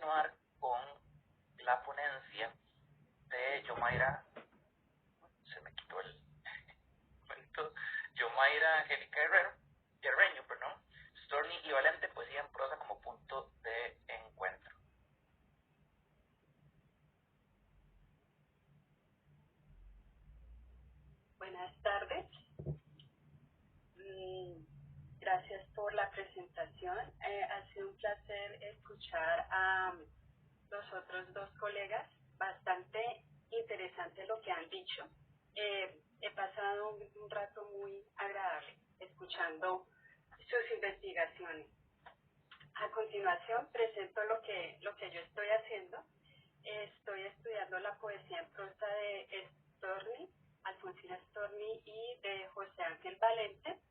continuar con la ponencia de Yomaira, se me quitó el momento, Yomaira Angélica Guerreño, Storni y Valente, poesía en prosa como punto de encuentro. Buenas tardes. Gracias por la presentación. Ha sido un placer escuchar a los otros dos colegas. Bastante interesante lo que han dicho. He pasado un rato muy agradable escuchando sus investigaciones. A continuación presento lo que yo estoy haciendo. Estoy estudiando la poesía en prosa de Storni, Alfonsina Storni y de José Ángel Valente.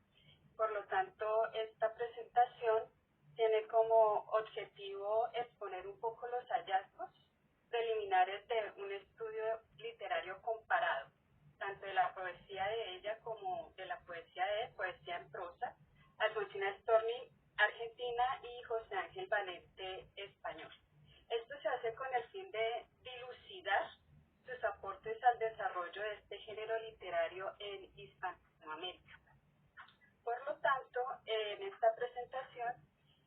Por lo tanto, esta presentación tiene como objetivo exponer un poco los hallazgos preliminares de un estudio literario comparado, tanto de la poesía de ella como de la poesía en prosa, Alfonsina Storni, Argentina, y José Ángel Valente, español. Esto se hace con el fin de dilucidar sus aportes al desarrollo de este género literario en Hispanoamérica. Por lo tanto, en esta presentación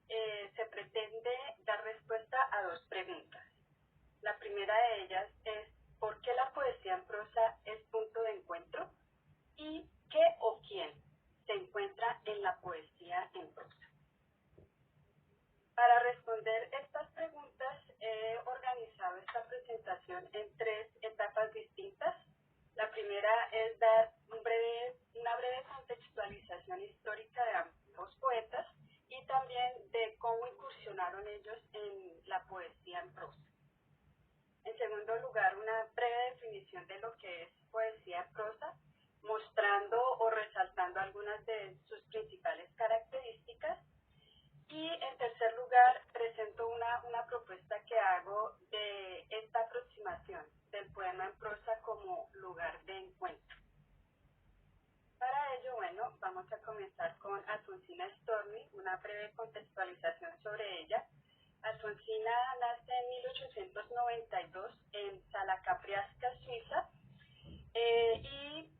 se pretende dar respuesta a dos preguntas. La primera de ellas es ¿por qué la poesía en prosa es punto de encuentro? ¿Y qué o quién se encuentra en la poesía en prosa? Para responder estas preguntas, he organizado esta presentación en tres etapas distintas. La primera es dar una breve contextualización histórica de ambos poetas y también de cómo incursionaron ellos en la poesía en prosa. En segundo lugar, una breve definición de lo que es poesía en prosa, mostrando o resaltando algunas de sus principales características. Y en tercer lugar, presento una propuesta que hago de esta aproximación del poema en prosa como lugar de encuentro. Para ello, vamos a comenzar con Alfonsina Storni, una breve contextualización sobre ella. Alfonsina nace en 1892 en Salacapriasca, Suiza, y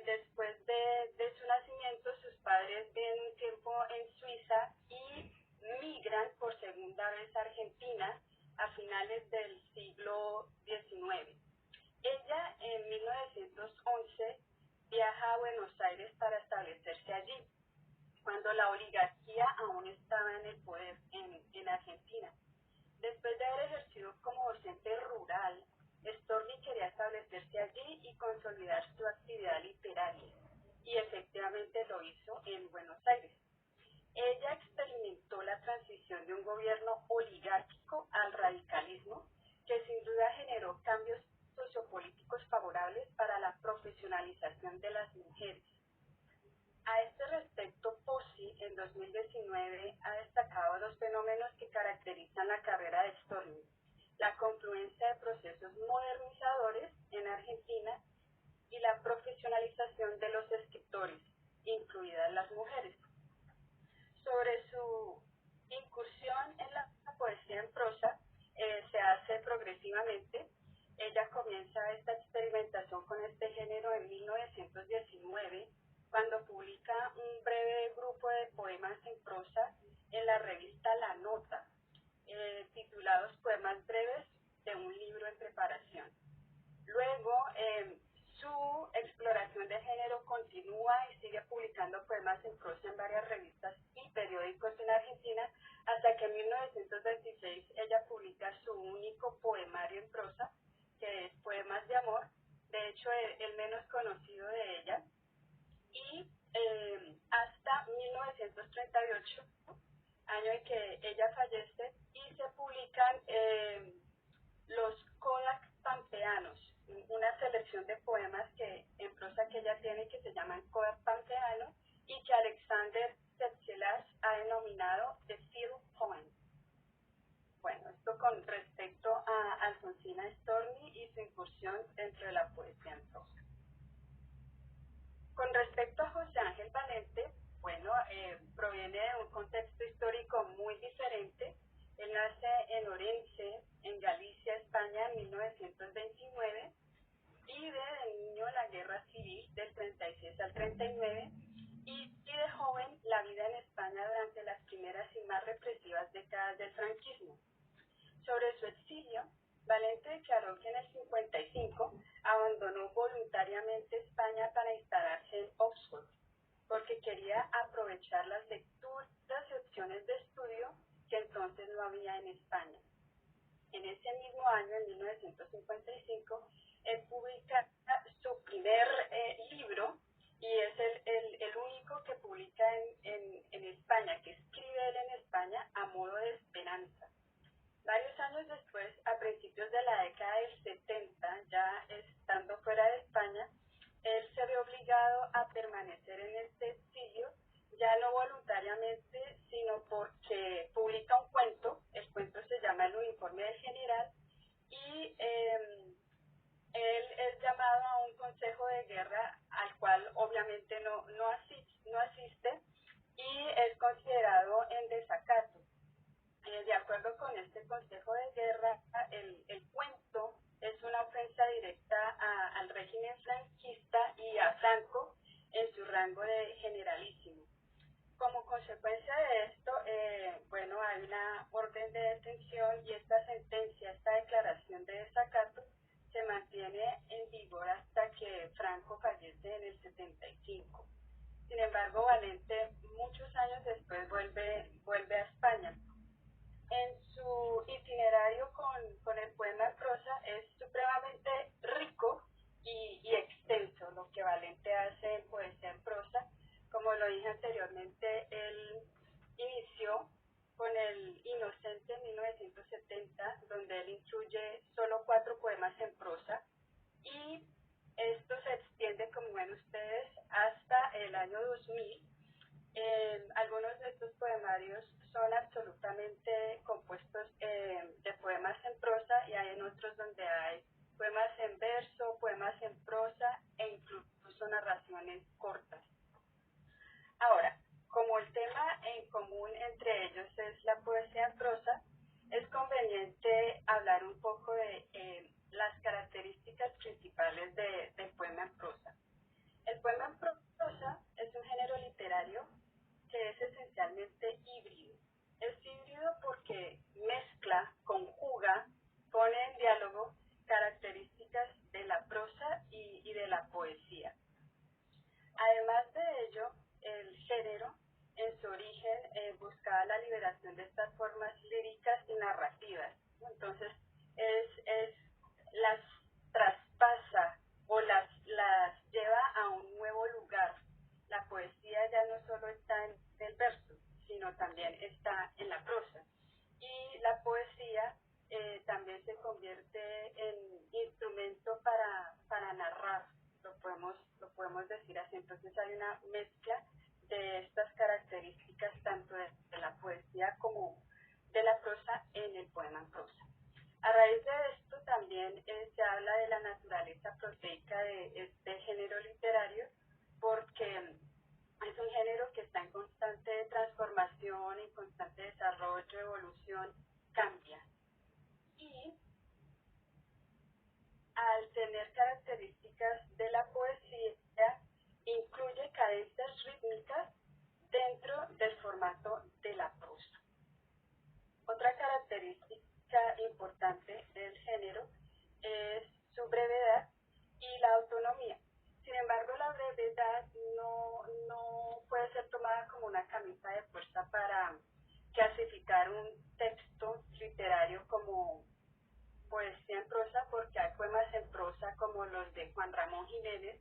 después de su nacimiento, sus padres viven un tiempo en Suiza y migran por segunda vez a Argentina a finales del siglo XIX. Ella en 1911 viaja a Buenos Aires para establecerse allí, cuando la oligarquía aún estaba en el poder en Argentina. Después de haber ejercido como docente rural, Storni quería establecerse allí y consolidar su actividad literaria, y efectivamente lo hizo en Buenos Aires. Ella experimentó la transición de un gobierno oligárquico al radicalismo, que sin duda generó cambios sociopolíticos favorables para la profesionalización de las mujeres. A este respecto, POSI en 2019 ha destacado los fenómenos que caracterizan la carrera de Storni: la confluencia de procesos modernizadores en Argentina y la profesionalización de los escritores, incluidas las mujeres. Sobre su incursión en la poesía en prosa, se hace progresivamente. Ella comienza esta experimentación con este género en 1919, cuando publica un breve grupo de poemas en prosa en la revista La Nota, titulados Poemas breves de un libro en preparación. Luego, su exploración de género continúa y sigue publicando poemas en prosa en varias revistas y periódicos en Argentina, hasta que en 1926 ella publica su único poemario en prosa, que es Poemas de Amor, de hecho el menos conocido de ella, y hasta 1938, año en que ella fallece, y se publican los Kodak Pampeanos, una selección de poemas en prosa que ella tiene, que se llaman Kodak Pampeano, y que Alexander Setzelas ha denominado The Field Poem. Bueno, esto con respecto a Alfonsina Storni y su incursión dentro de la poesía en prosa. Con respecto a José Ángel Valente, proviene de un contexto histórico muy diferente. Él Él nace en Orense, en Galicia, España, en 1929. Vive de niño la guerra civil del 36 al 39 y de joven la vida en España durante las primeras y más represivas décadas del franquismo. Sobre su exilio, Valente declaró que en el 55 abandonó voluntariamente España para instalarse en Oxford, porque quería aprovechar las lecturas y opciones de estudio que entonces no había en España. En ese mismo año, en 1955, él publica su primer libro y es el único que publica en España, que escribe él en España a modo de esperanza. Varios años después, a principios de la década del 70, ya estando fuera de España, él se ve obligado a permanecer en este exilio, ya no voluntariamente, sino porque publica un cuento. El cuento se llama El uniforme del general y él es llamado a un consejo de guerra al cual obviamente no asiste y es considerado en desacato. De acuerdo con este consejo de guerra, el cuento es una ofensa directa al régimen franquista y a Franco en su rango de generalísimo. Como consecuencia de esto, hay una orden de detención y esta sentencia, esta declaración de desacato, se mantiene en vigor hasta que Franco fallece en el 75. Sin embargo, Valente muchos años después vuelve a España. En su itinerario con el poema en prosa es supremamente rico y extenso lo que Valente hace en poesía en prosa. Como lo dije anteriormente, él inició con el Inocente en 1970, donde él incluye solo 4 poemas en prosa y esto se extiende, como ven ustedes, hasta el año 2000. Algunos de estos poemarios son absolutamente compuestos de poemas en prosa y hay en otros donde hay poemas en verso, poemas en prosa e incluso narraciones cortas. Ahora, como el tema en común entre ellos es la poesía en prosa, es conveniente hablar un poco de las características principales del poema en prosa. El poema en prosa es un género literario que es esencialmente híbrido. Es híbrido porque mezcla, conjuga, pone en diálogo características de la prosa y de la poesía. Además de ello, el género en su origen buscaba la liberación de estas formas líricas y narrativas. Entonces, las traspasa o las lleva a un nuevo lugar. La poesía ya no solo está en el verso, sino también está en la prosa. Y la poesía también se convierte en instrumento para narrar, lo podemos decir así. Entonces hay una mezcla de estas características tanto de la poesía como de la prosa en el poema en prosa. A raíz de esto también se habla de la naturaleza proteica de este género literario, porque es un género que está en constante transformación, en constante desarrollo, evolución, cambia. Y al tener características de la poesía, incluye cadencias rítmicas dentro del formato de la prosa. Otra característica importante del género es su brevedad y la autonomía. Sin embargo, la brevedad no puede ser tomada como una camisa de fuerza para clasificar un texto literario como poesía en prosa, porque hay poemas en prosa como los de Juan Ramón Jiménez,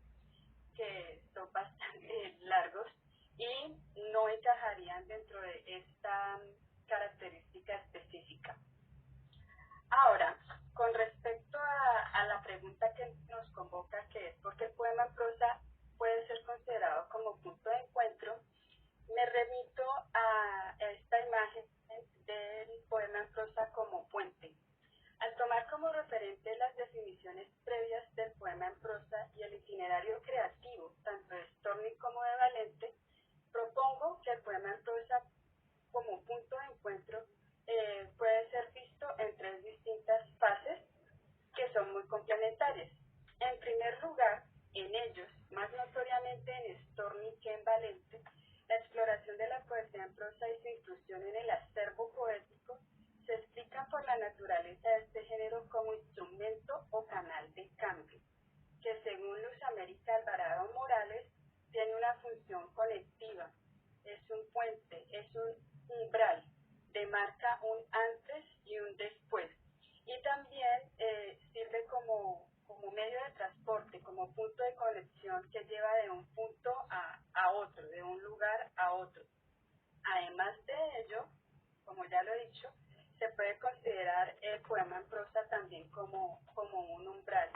que son bastante largos y no encajarían dentro de esta característica específica. Ahora, con respecto a la pregunta que nos convoca, que es ¿por qué el poema en prosa puede ser considerado como punto de encuentro?, me remito en prosa y su inclusión en el acervo poético se explica por la naturaleza de este género como instrumento o canal de cambio, que según Luz América Alvarado Morales tiene una función colectiva, es un puente, es un umbral, demarca un antes y un después, y también sirve como medio de transporte, como punto de conexión que lleva de un punto a otro, de un lugar a otro. Además de ello, como ya lo he dicho, se puede considerar el poema en prosa también como un umbral.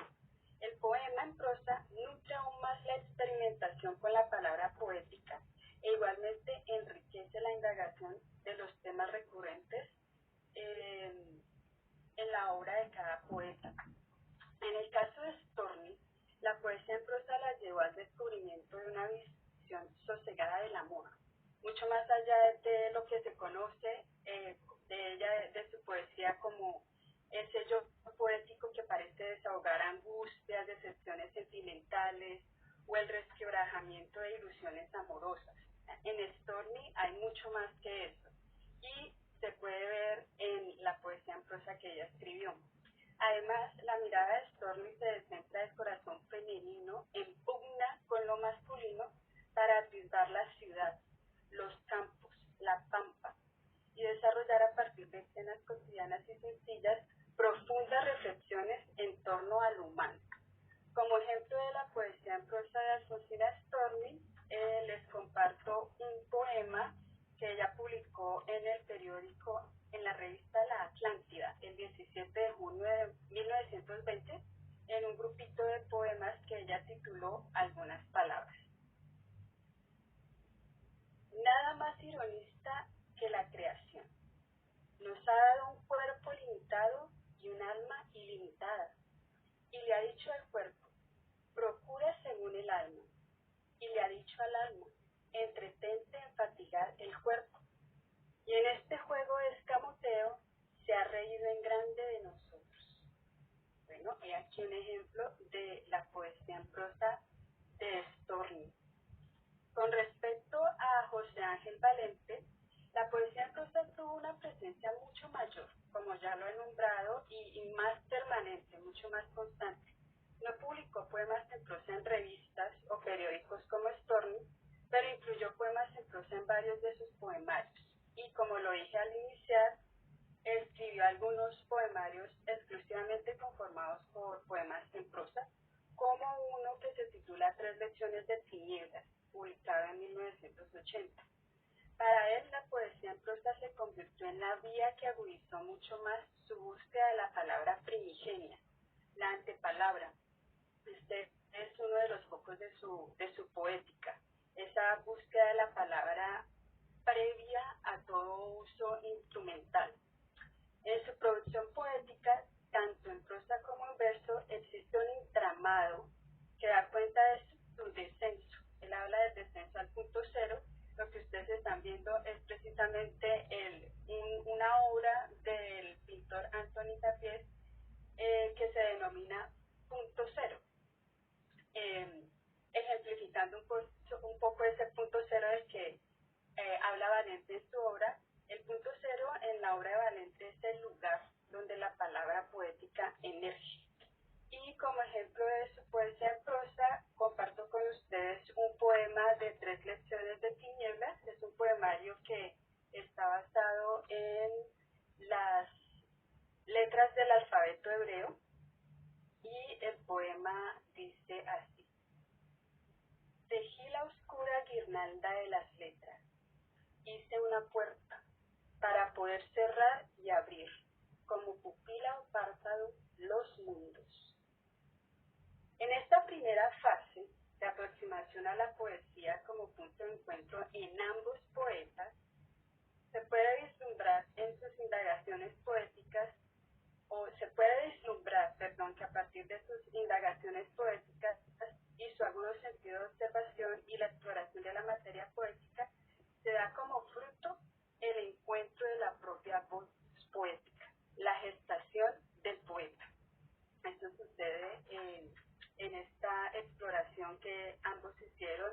El poema en prosa nutre aún más la experimentación con la palabra poética e igualmente enriquece la indagación de los temas recurrentes en la obra de cada poeta. En el caso de Storni, la poesía en prosa la llevó al descubrimiento de una visión sosegada del amor, mucho más allá de lo que se conoce de ella, de su poesía como ese yo poético que parece desahogar angustias, decepciones sentimentales o el resquebrajamiento de ilusiones amorosas. En Storni hay mucho más que eso y se puede ver en la poesía en prosa que ella escribió. Además, la mirada de Storni se descentra del corazón femenino en pugna con lo masculino para atisbar la ciudad, los campos, la pampa, y desarrollar a partir de escenas cotidianas y sencillas profundas reflexiones en torno al humano. Como ejemplo de la poesía en prosa de Alfonsina Storni, les comparto un poema que ella publicó en el periódico, en la revista La Atlántida, el 17 de junio de 1920, en un grupito de poemas que ella tituló Algunas palabras. Nada más ironista que la creación. Nos ha dado un cuerpo limitado y un alma ilimitada. Y le ha dicho al cuerpo, procura según el alma. Y le ha dicho al alma, entretente en fatigar el cuerpo. Y en este juego de escamoteo se ha reído en grande de nosotros. Bueno, he aquí un ejemplo de la poesía en prosa de Storni. Con respecto a José Ángel Valente, la poesía en prosa tuvo una presencia mucho mayor, como ya lo he nombrado, y más permanente, mucho más constante. No publicó poemas en prosa en revistas o periódicos como Storni, pero incluyó poemas en prosa en varios de sus poemarios. Y como lo dije al iniciar, escribió algunos poemarios exclusivamente conformados por poemas en prosa, como uno que se titula Tres lecciones de tinieblas, publicado en 1980. Para él, la poesía en prosa se convirtió en la vía que agudizó mucho más su búsqueda de la palabra primigenia, la antepalabra. Este es uno de los focos de su poética, esa búsqueda de la palabra previa a todo uso instrumental. En su producción poética, tanto en prosa como en verso, existe un entramado que da cuenta de su descenso. Él habla del descenso al punto cero. Lo que ustedes están viendo es precisamente una obra del pintor Antoni Tapies que se denomina punto cero. Ejemplificando un poco ese punto cero del que habla Valente en su obra, el punto cero en la obra de Valente es el lugar donde la palabra poética emerge. Y como ejemplo de su poesía en prosa, comparto con ustedes un poema de Tres lecciones de tinieblas. Es un poemario que está basado en las letras del alfabeto hebreo y el poema dice así: tejí la oscura guirnalda de las letras, hice una puerta para poder cerrar y abrir, como pupila o párpado, los mundos. En esta primera fase de aproximación a la poesía como punto de encuentro en ambos poetas, se puede vislumbrar en sus indagaciones poéticas, que a partir de sus indagaciones poéticas y su agudo sentido de observación y la exploración de la materia poética, se da como fruto el encuentro de la propia voz poética, la gestación del poeta. Esto sucede en esta exploración que ambos hicieron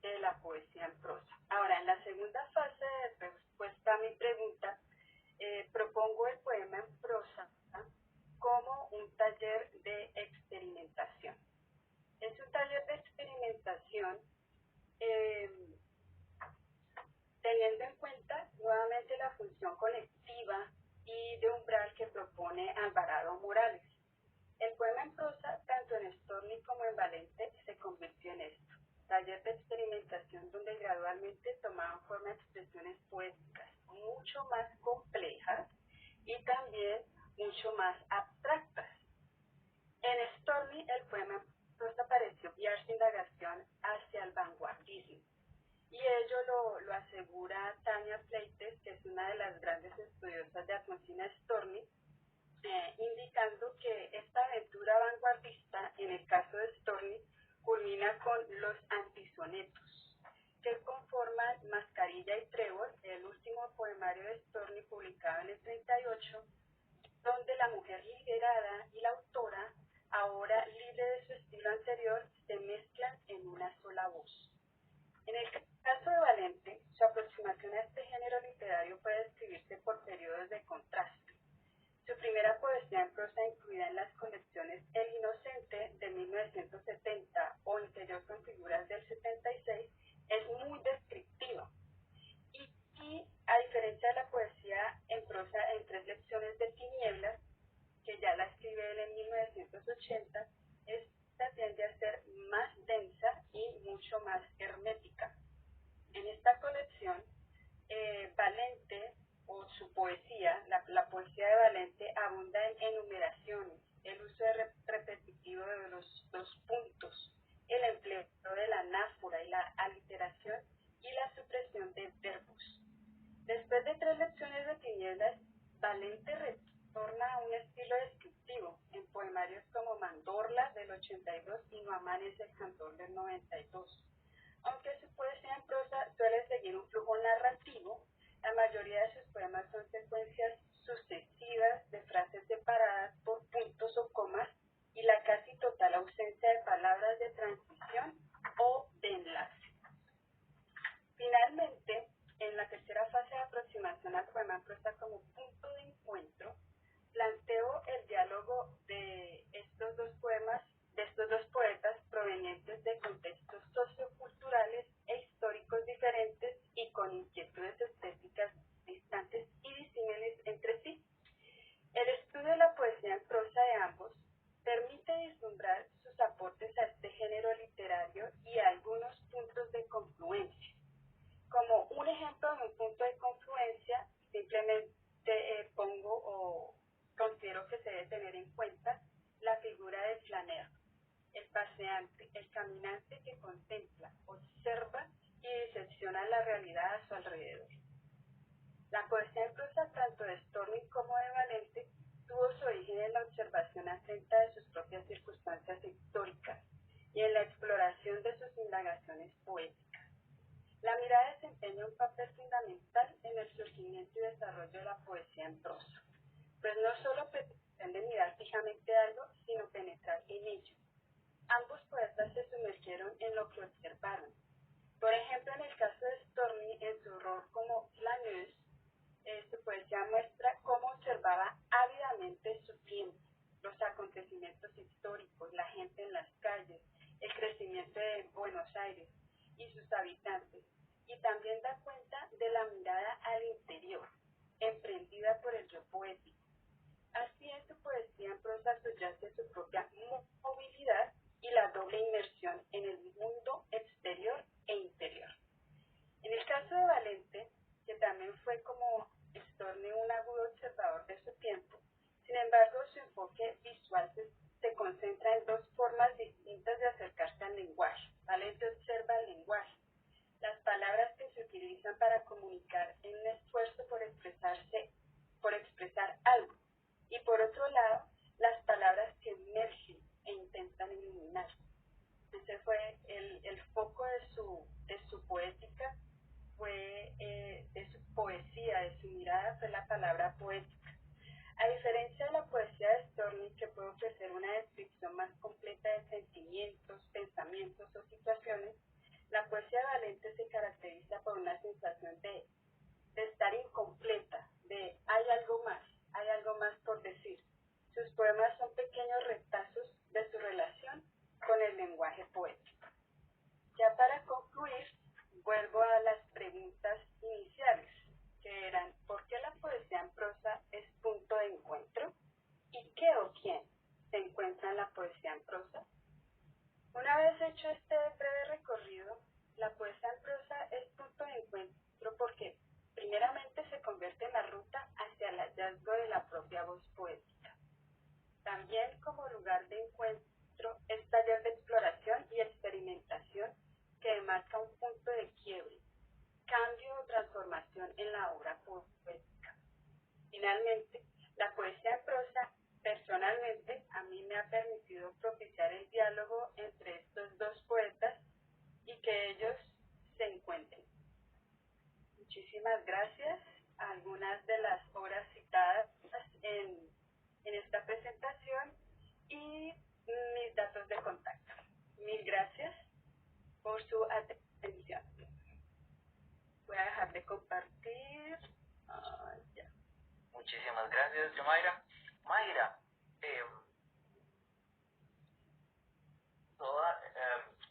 de la poesía en prosa. Ahora, en la segunda fase de cuenta nuevamente la función colectiva y de umbral que propone Alvarado Morales. El poema en prosa, tanto en Storni como en Valente, se convirtió en esto: taller de experimentación donde gradualmente tomaban forma expresiones poéticas mucho más complejas y también mucho más abstractas. En Storni, el poema en prosa pareció guiar su indagación hacia el vanguardismo. Y ello lo asegura Tania Fleites, que es una de las grandes estudiosas de Alfonsina Storni, indicando que esta aventura vanguardista, en el caso de Storni, culmina con los antisonetos, que conforman Mascarilla y Trébol, el último poemario de Storni publicado en el 38, donde la mujer liberada y la autora, ahora libre de su estilo anterior, se mezclan en una sola voz. En el caso de Valente, su aproximación a este género literario puede describirse por periodos de contraste. Su primera poesía en prosa, incluida en las colecciones El Inocente de 1970 o Interior con Figuras del 76, es muy descriptiva. Y a diferencia de la poesía en prosa en Tres Lecciones de Tinieblas, que ya la escribe él en 1980, esta tiende a ser más densa y mucho más hermética. En esta colección, Valente, o su poesía, la poesía de Valente, abunda en enumeraciones, el uso repetitivo de los puntos, el empleo de la anáfora y la aliteración y la supresión de verbos. Después de Tres Lecciones de Tinieblas, Valente retorna a un estilo descriptivo en poemarios como Mandorla del 82 y No amanece el cantor del 92. Aunque su poesía en prosa suele seguir un flujo narrativo, la mayoría de sus poemas son secuencias sucesivas de frases separadas por puntos o comas y la casi total ausencia de palabras de transición o de enlace. Finalmente, en la tercera fase de aproximación al poema en prosa como punto de encuentro, planteo el diálogo de estos dos poetas provenientes de contextos socioculturales e históricos diferentes y con inquietudes estéticas distantes y disímiles entre sí. El estudio de la poesía en prosa de ambos permite vislumbrar sus aportes a este género literario y algunos puntos de confluencia. Como un ejemplo de un punto de confluencia, simplemente pongo o considero que se debe tener en cuenta la figura del flaneur, el paseante, el caminante que contempla, observa y disecciona la realidad a su alrededor. La poesía en prosa, tanto de Storni como de Valente, tuvo su origen en la observación atenta de sus propias circunstancias históricas y en la exploración de sus indagaciones poéticas. La mirada desempeña un papel fundamental en el surgimiento y desarrollo de la poesía en prosa, pues no solo pretende mirar fijamente algo, sino penetrar en ello. Ambos poetas se sumergieron en lo que observaron. Por ejemplo, en el caso de Storni, en su rol como flaneuse, su poesía muestra cómo observaba ávidamente su tiempo, los acontecimientos históricos, la gente en las calles, el crecimiento de Buenos Aires y sus habitantes, y también da cuenta de la mirada al interior, emprendida por el yo poético. Así en su poesía en prosa subyace su propia movilidad y la doble inmersión en el mundo exterior e interior. En el caso de Valente, que también fue como Storni un agudo observador de su tiempo, sin embargo su enfoque visual se concentra en dos formas distintas de acercarse al lenguaje. Valente observa el lenguaje, las palabras que se utilizan para comunicar en un esfuerzo por expresar algo, y por otro lado, las palabras que emergen e intentan iluminar. Ese fue el foco de su poética, de su poesía, de su mirada, fue la palabra poética. A diferencia de la poesía de Storni, que puede ofrecer una descripción más completa de sentimientos, pensamientos o situaciones, la poesía de Valente se caracteriza por una sensación de estar incompleta, de hay algo más por decir. Sus poemas son pequeños retazos de su relación con el lenguaje poético. Ya para concluir, vuelvo a las preguntas iniciales. convierte en la ruta hacia el hallazgo de la propia voz poética. También como lugar de encuentro es taller de exploración y experimentación que marca un punto de quiebre, cambio o transformación en la obra poética. Finalmente, la poesía en prosa, personalmente, a mí me ha permitido propiciar el diálogo entre estos dos poetas y que ellos se encuentren. Muchísimas gracias a algunas de las obras citadas en esta presentación y mis datos de contacto. Mil gracias por su atención. Voy a dejar de compartir. Ya. Muchísimas gracias, Yomaira. Mayra,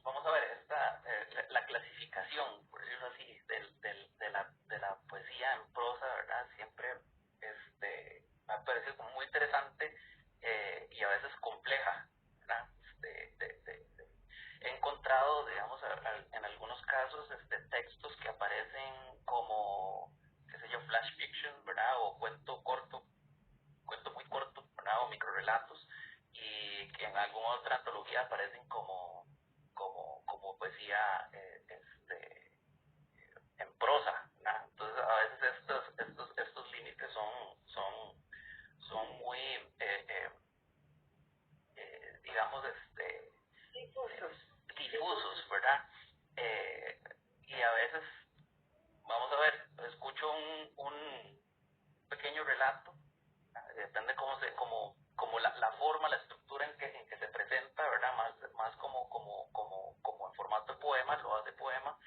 vamos a ver, la clasificación, por decirlo así, de la poesía en prosa, ¿verdad? Siempre me ha parecido como muy interesante y a veces compleja, ¿verdad? He encontrado, digamos, en algunos casos textos que aparecen como, qué sé yo, flash fiction, ¿verdad? O cuento muy corto, ¿verdad? O microrelatos, y que en alguna otra antología aparecen como poesía en prosa, ¿verdad? Entonces a veces estos límites son muy digamos difusos, ¿verdad? Y a veces, vamos a ver, escucho un pequeño relato, depende como la forma, la estructura en que se presenta, ¿verdad? Más como en formato de poema, lo hace poema,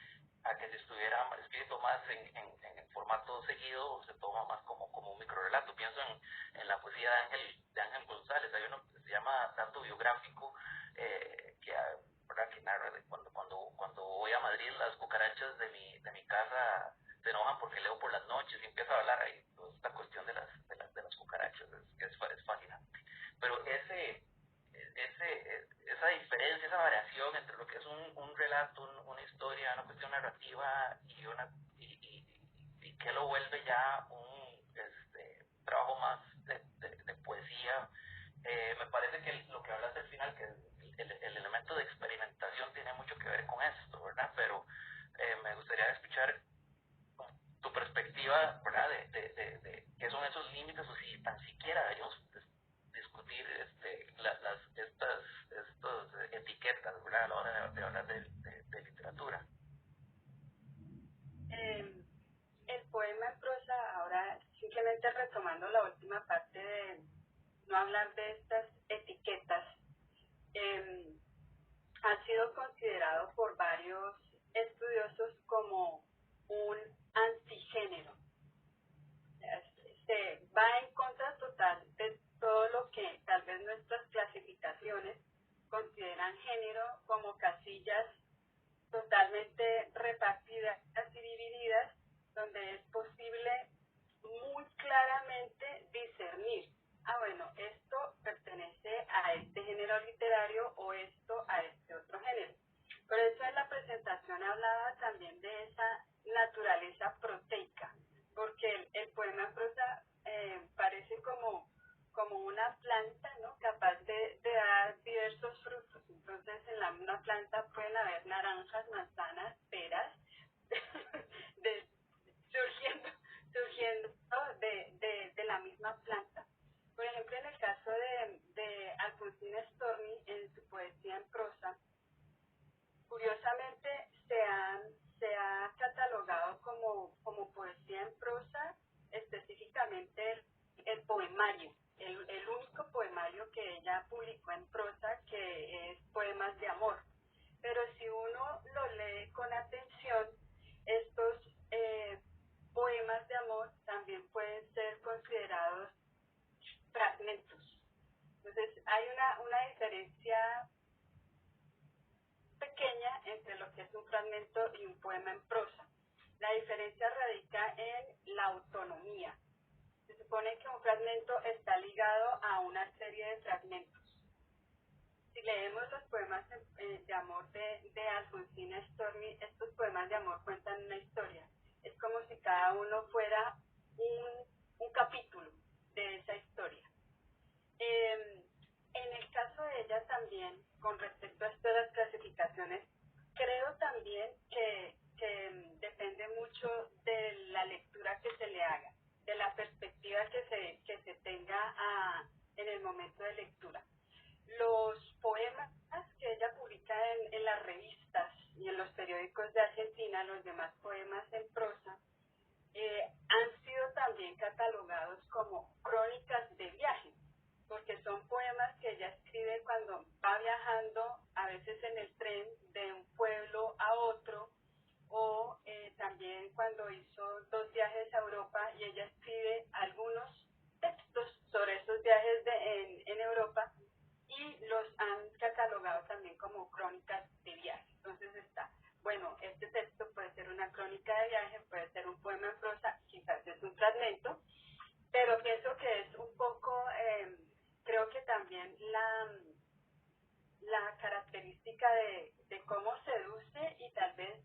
a que si estuviera escrito más en formato seguido, se toma más como un microrelato. Pienso en la poesía de Ángel González, hay uno que se llama Dato Biográfico, ¿verdad? Que narra de cuando voy a Madrid, las cucarachas de mi casa se enojan porque leo por las noches y empieza a hablar ahí toda esta cuestión de las cucarachas, es fascinante. Pero esa diferencia, esa variación entre lo que es un relato, una historia, una cuestión narrativa y que lo vuelve ya un trabajo más de poesía, me parece que lo que hablas al final, que el elemento de experimentación tiene mucho que ver con esto, ¿verdad? Pero me gustaría escuchar tu perspectiva, ¿verdad? De qué son esos límites, o si tan siquiera deberíamos discutir estas etiquetas, ¿verdad? A la hora de hablar de literatura. El poema en prosa, ahora simplemente retomando la última parte de no hablar de estas etiquetas, ha sido considerado por varios estudiosos como un antigénero. Se va en contra total de todo lo que tal vez nuestras clasificaciones consideran género, como casillas totalmente repartidas y divididas, donde es posible muy claramente discernir, bueno, esto pertenece a este género literario o esto a este otro género. Por eso en la presentación hablaba también de esa naturaleza proteica, porque el poema en prosa parece como una planta, ¿no? Capaz de dar diversos frutos. Entonces en la misma planta pueden haber naranjas, manzanas, peras, surgiendo de la misma planta. Por ejemplo, en el caso de Alfonsina Storni, en su poesía en prosa, curiosamente se ha catalogado como poesía en prosa específicamente el poemario, el único poemario que ella publicó en prosa, que es Poemas de Amor. Pero si uno lo lee con atención, estos poemas de amor también pueden ser considerados fragmentos. Entonces hay una diferencia pequeña entre lo que es un fragmento y un poema en prosa. La diferencia radica en la autonomía. Se supone que un fragmento está ligado a una serie de fragmentos. Si leemos los poemas de amor de Alfonsina Storni, estos poemas de amor cuentan una historia. Es como si cada uno fuera un capítulo de esa historia. En el caso de ella también, con respecto a estas las clasificaciones, creo también que depende mucho de la lectura que se le haga, de la perspectiva que se tenga en el momento de lectura. Los poemas que ella publica en las revistas y en los periódicos de Argentina, los demás poemas en prosa, han sido también catalogados como crónicas de viaje, porque son poemas que ella escribe cuando va viajando, a veces en el tren de un pueblo a otro, o también cuando hizo 2 viajes a Europa y ella escribe algunos textos sobre esos viajes en Europa y los han catalogado también como crónicas de viaje. Entonces está, bueno, este texto puede ser una crónica de viaje, puede ser un poema en prosa, quizás es un fragmento, pero pienso que es un poco, creo que también la característica de cómo seduce y tal vez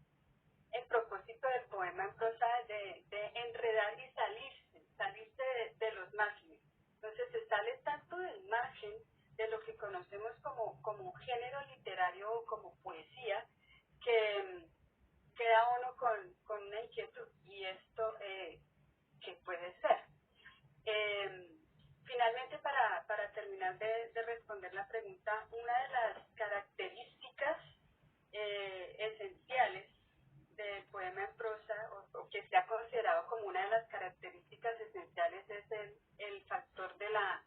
el propósito del poema en prosa de enredar y salirse de los márgenes. Entonces se sale tanto del margen de lo que conocemos como género literario o como poesía, que queda uno con una inquietud, y esto que puede ser. Finalmente, para terminar de responder la pregunta, una de las características esenciales del poema en prosa, o que se ha considerado como una de las características esenciales, es el factor de la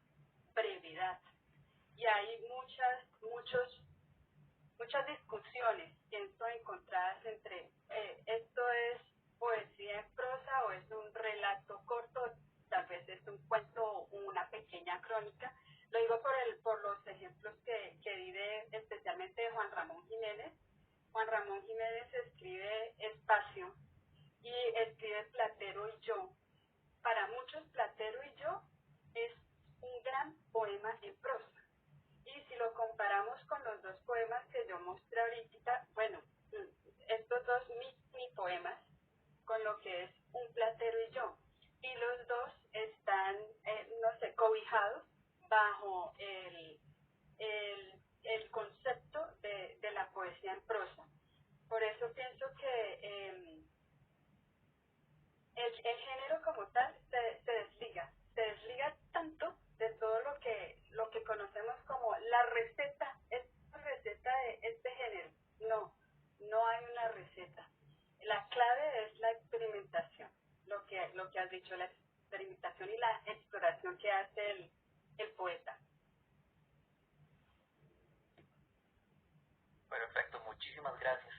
brevedad. Y hay muchas discusiones, pienso, encontradas entre esto es poesía en prosa o es un relato corto, tal vez es un cuento o una pequeña crónica. Lo digo por los ejemplos que di especialmente de Juan Ramón Jiménez. Juan Ramón Jiménez escribe Espacio y escribe Platero y yo. Para muchos, Platero y yo es un gran poema en prosa. Y si lo comparamos con los 2 poemas que yo mostré ahorita, bueno, estos 2 mini poemas, con lo que es Un platero y yo, y los 2 están, no sé, cobijados bajo el concepto de la poesía en prosa. Por eso pienso que el género como tal se desliga tanto de todo lo que conocemos como la receta, esta receta de este género. No, no hay una receta. La clave es la experimentación, lo que has dicho, la experimentación y la exploración que hace el poeta. Perfecto, muchísimas gracias.